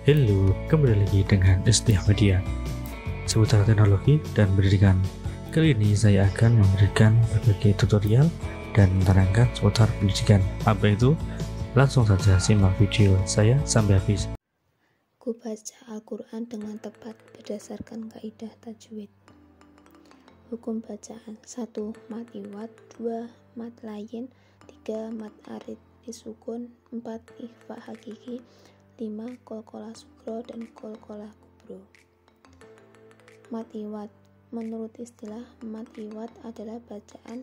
Halo, kembali lagi dengan Istihamedia seputar teknologi dan pendidikan. Kali ini saya akan memberikan berbagai tutorial dan menerangkan seputar pendidikan. Apa itu? Langsung saja simak video saya sampai habis. Ku baca Al-Quran dengan tepat berdasarkan kaidah tajwid. Hukum bacaan: 1. Mad iwad, 2. Mad layin, 3. Mad arid disukun, 4. Ikhfa hakiki, 5. Qalqalah sugro dan qalqalah kubro. Mad iwad. Menurut istilah, mad iwad adalah bacaan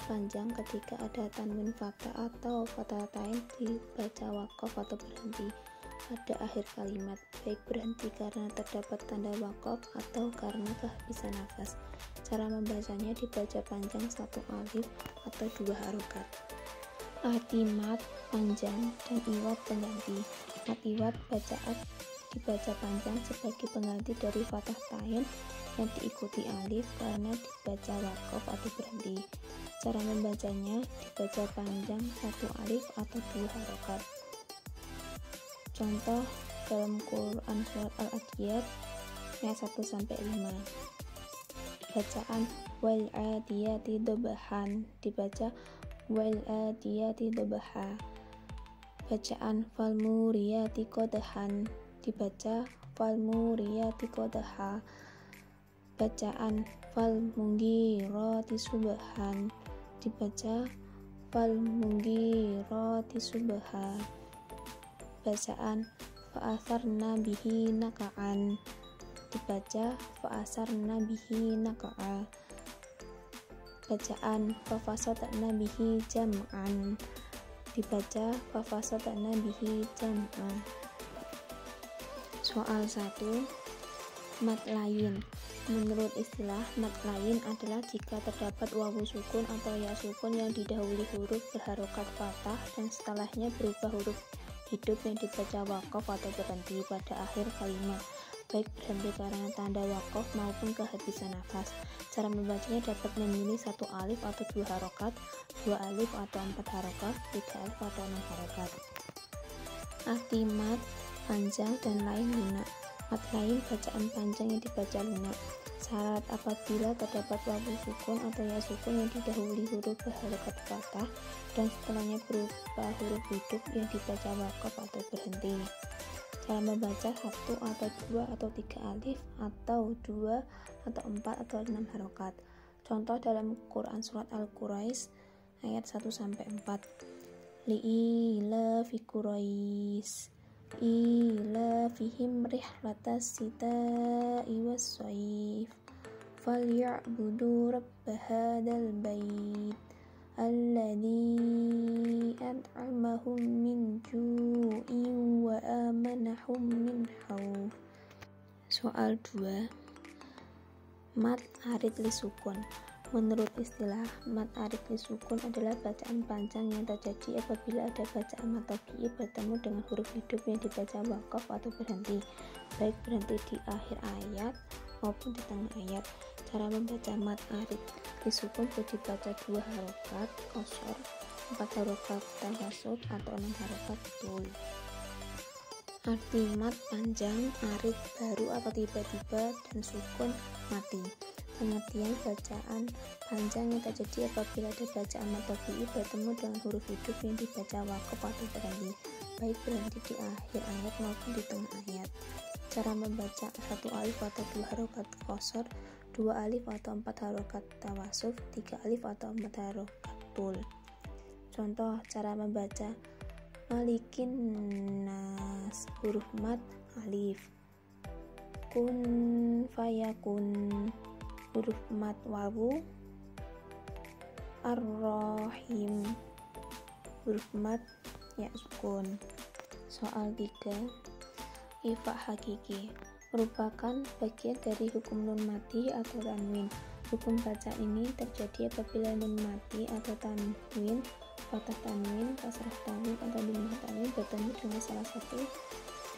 panjang ketika ada tanwin fathah atau fathatain dibaca waqaf atau berhenti pada akhir kalimat, baik berhenti karena terdapat tanda waqaf atau karena kehabisan nafas. Cara membacanya dibaca panjang satu alif atau dua harokat. Arti mad panjang dan iwad pengganti. Mad iwad bacaan dibaca panjang sebagai pengganti dari fathah tain yang diikuti alif karena dibaca waqaf atau berhenti. Cara membacanya dibaca panjang satu alif atau dua harokat. Contoh dalam Quran surat Al-Adiyat ayat 1-5. Bacaan wal adiyati dhabahan dibaca wal adiyati dhabaha. Bacaan fal muriyati qadahan dibaca fal muriyati qadaha. Bacaan fal munghirati subhan dibaca fal munghirati subha. Bacaan fa'asarna bihi naka'an dibaca fa'asarna bihi naka'a. Bacaan fafasatna bihi jam'an dibaca fafasatna bihi jam'an. Soal 1. Mad layin. Menurut istilah, mad layin adalah jika terdapat wawu sukun atau ya sukun yang didahului huruf berharokat fathah dan setelahnya berubah huruf hidup yang dibaca waqaf atau berhenti pada akhir kalimat, baik berhenti karena tanda waqaf maupun kehabisan nafas. Cara membacanya dapat memilih satu alif atau dua harokat, dua alif atau empat harokat, tiga alif atau enam harokat. Arti mad panjang dan lain lunak. Mad lain bacaan panjang yang dibaca lunak. Syarat apabila terdapat wawu sukun atau ya sukun yang didahului huruf berharokat fathah dan setelahnya berubah huruf hidup yang dibaca waqaf atau berhenti. Cara membaca satu atau dua atau tiga alif atau dua atau empat atau enam harokat. Contoh dalam Quran surat Al-Quraisy ayat 1-4. Li'ila fi Quraisy ila fihim rihlatas sita'i was-sayf falya'budu rabb hadzal bait alladzi at'amahum min ju'in wa amanahum min khauf. Soal 2. Mad arid lisukun. Menurut istilah, mad arid lisukun adalah bacaan panjang yang terjadi apabila ada bacaan mad tabi'i bertemu dengan huruf hidup yang dibaca waqaf atau berhenti, baik berhenti di akhir ayat maupun di tengah ayat. Cara membaca mad arid lisukun dibaca dua harokat qasar, empat harokat tawasud atau enam harokat tul. Arti mad panjang, arid baru atau tiba-tiba, dan sukun mati. Pengertian bacaan panjang yang terjadi apabila ada bacaan mad tabi'i bertemu dengan huruf hidup yang dibaca waqaf atau berhenti, baik berhenti di akhir ayat maupun di tengah ayat. Cara membaca satu alif atau dua harokat qasar, dua alif atau empat harokat tawasuf, tiga alif atau empat harokat tul. Contoh cara membaca malikin nas, huruf mad alif. Kun fayakun, huruf mad wawu. Ar-Rahim, huruf mad ya sukun. Soal 3. Ikhfa hakiki merupakan bagian dari hukum nun mati atau tanwin. Hukum baca ini terjadi apabila nun mati atau tanwin, fathah tanwin, kasrah tanwin atau dhammah tanwin bertemu dengan salah satu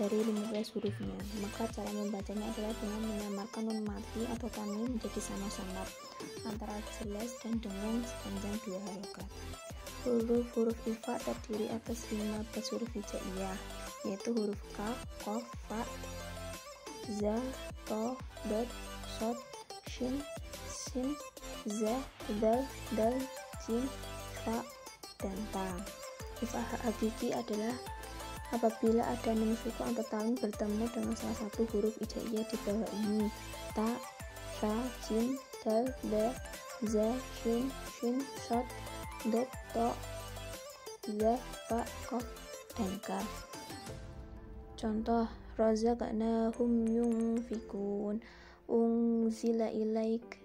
dari 15 hurufnya. Maka cara membacanya adalah dengan menyamarkan nun mati atau tanwin menjadi sama-sama antara jelas dan dengung sepanjang dua harokat. Huruf-huruf ikhfa terdiri atas 15 huruf hijaiyah. yaitu huruf kaf, qaf, fa, za, to, dot, shot, shin, sin, za, dal, dal, jim, fa, dan ta. Huruf hakiki adalah apabila ada 6 suku atau talun bertemu dengan salah satu huruf hijaiyah di bawah ini: ta, sa, jim, dal, da, za, shin, shin, shot, dot, to, za, fa, qaf, dan kaf. Contoh: razaqnahum yunfikun, unzila ilaik,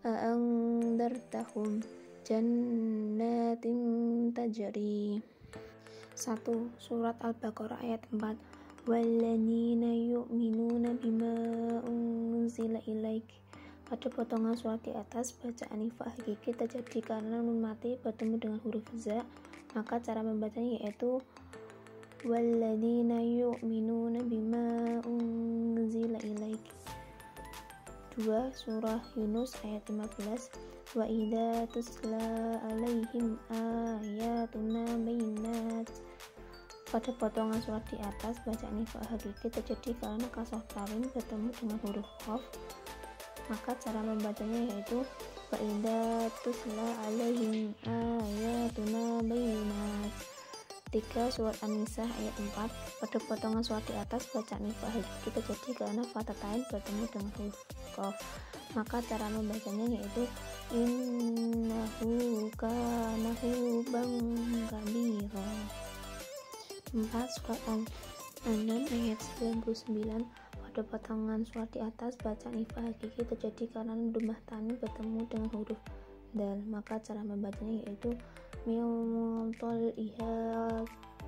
a'andartahum, jannatin tajri. 1. Surat Al-Baqarah ayat 4. Walladzina yu'minuna bima unzila ilaik. Pada potongan surat di atas, bacaan ifa hakiki terjadi karena nun mati bertemu dengan huruf za, maka cara membacanya yaitu walladzina yu'minuna bima unzila ilaik. 2. Surah Yunus ayat 15. Wa idza tusla alaihim ayatuna bayyinat. Pada potongan surat di atas, bacaan ifa hakiki terjadi karena kasrah tanwin bertemu dengan huruf qaf, maka cara membacanya yaitu wa idza tusla alaihim ayatuna bayyinat. 3. Surat An-Nisa ayat 4. Pada potongan surat di atas, bacaan ifa hakiki terjadi karena fatatain bertemu dengan huruf qaf, maka cara membacanya yaitu innahu kana huban kabira. 4. Surat An-An'am ayat 99. Pada potongan surat di atas, bacaan ifa hakiki terjadi karena domah tanwin bertemu dengan huruf dal, maka cara membacanya yaitu miltol iha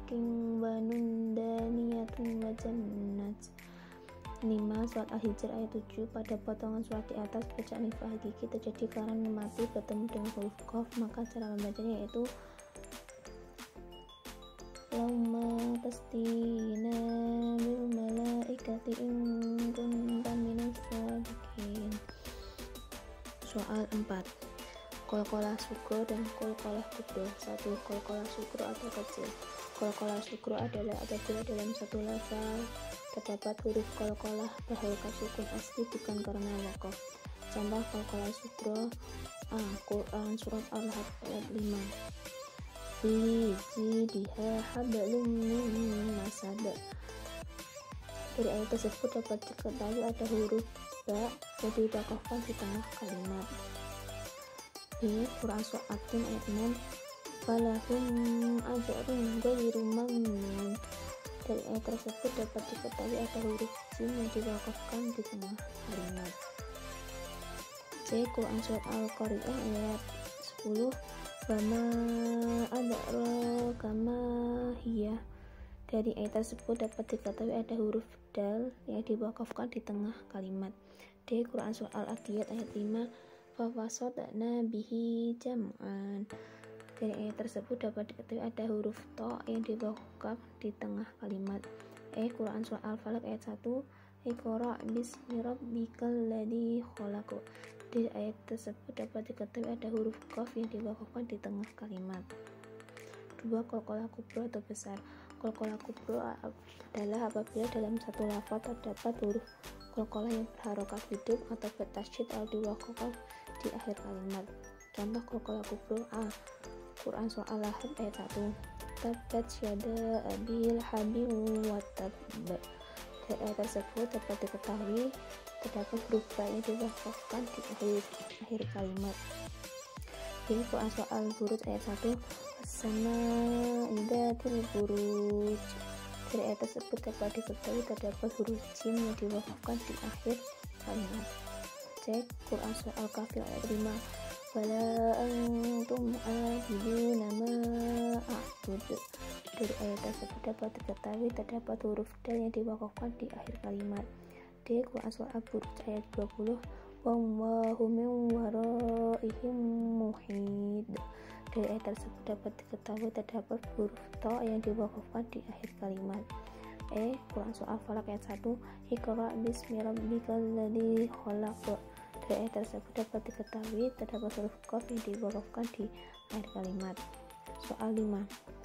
kingbanun daniyatun wajannat. 5. Surat Al-Hijr ayat 7. Pada potongan surat di atas, bacaan ifa hakiki terjadi karena nun mati bertemu dengan huruf qaf, maka cara membacanya yaitu lauma tastina bil malaikati in kuntam minas shadiqin. Soal 4. Qalqalah sugro dan qalqalah kubro. 1. Qalqalah sugro atau kecil. Qalqalah sugro adalah apabila dalam satu lafal terdapat huruf qalqalah berharokat sukun asli bukan karena waqaf. Contoh qalqalah sugro: A. Quran surat Al-Lahab ayat 5. Fi jidha hablum min masad. Dari ayat tersebut dapat diketahui ada huruf ba yang diwakafkan di tengah kalimat. B. Quran surat At-Tin ayat 6. Falahum ajrun ghairu mamnun. Dari ayat tersebut dapat diketahui ada huruf jim yang diwakafkan di tengah kalimat. C. Quran surat Al-Qari'ah ayat 10. Wama adraka ma hiya. Dari ayat tersebut dapat diketahui ada huruf dal yang diwakafkan di tengah kalimat. D. Quran surat Al-Adiyat ayat 5. Fawasatna bihi jam'an. Dari ayat tersebut dapat diketahui ada huruf to yang diwakaf di tengah kalimat. E. Quran surat Al-Falaq ayat 1. Iqra bismi rabbikal ladzi khalaq. Di ayat tersebut dapat diketahui ada huruf qaf yang diwakafkan di tengah kalimat. 2. Qalqalah kubro atau besar. Qalqalah kubro adalah apabila dalam satu lafaz terdapat huruf qalqalah yang berharokat hidup atau bertasydid atau diwakaf di akhir kalimat. Contoh qalqalah kubro: A. Quran surah Al-Lahab ayat 1. Tabbat yada abil habib wa tab. Dari ayat tersebut dapat diketahui terdapat huruf ba yang diwakafkan di akhir kalimat. B. Quran surah Al-Buruj ayat 1. As-samaa'i dzatil buruj. Dari ayat tersebut dapat diketahui terdapat huruf jim yang diwakafkan di akhir kalimat. C. Quran surah Al-Kahfi ayat 5. Wala antum a'buduna ma a'bud. Dari ayat tersebut dapat diketahui terdapat huruf dal yang diwakafkan di akhir kalimat. D. Quran surah Al-Buruj ayat 20. Wallahu min waraihim muhid. Dari ayat tersebut dapat diketahui terdapat huruf to yang diwakafkan di akhir kalimat. E. Quran surah Al-Falaq ayat 1. Iqra bismi rabbikal ladzi khalaq. Dari ayat tersebut dapat diketahui terdapat huruf qaf yang diwakafkan di akhir kalimat. Soal 5.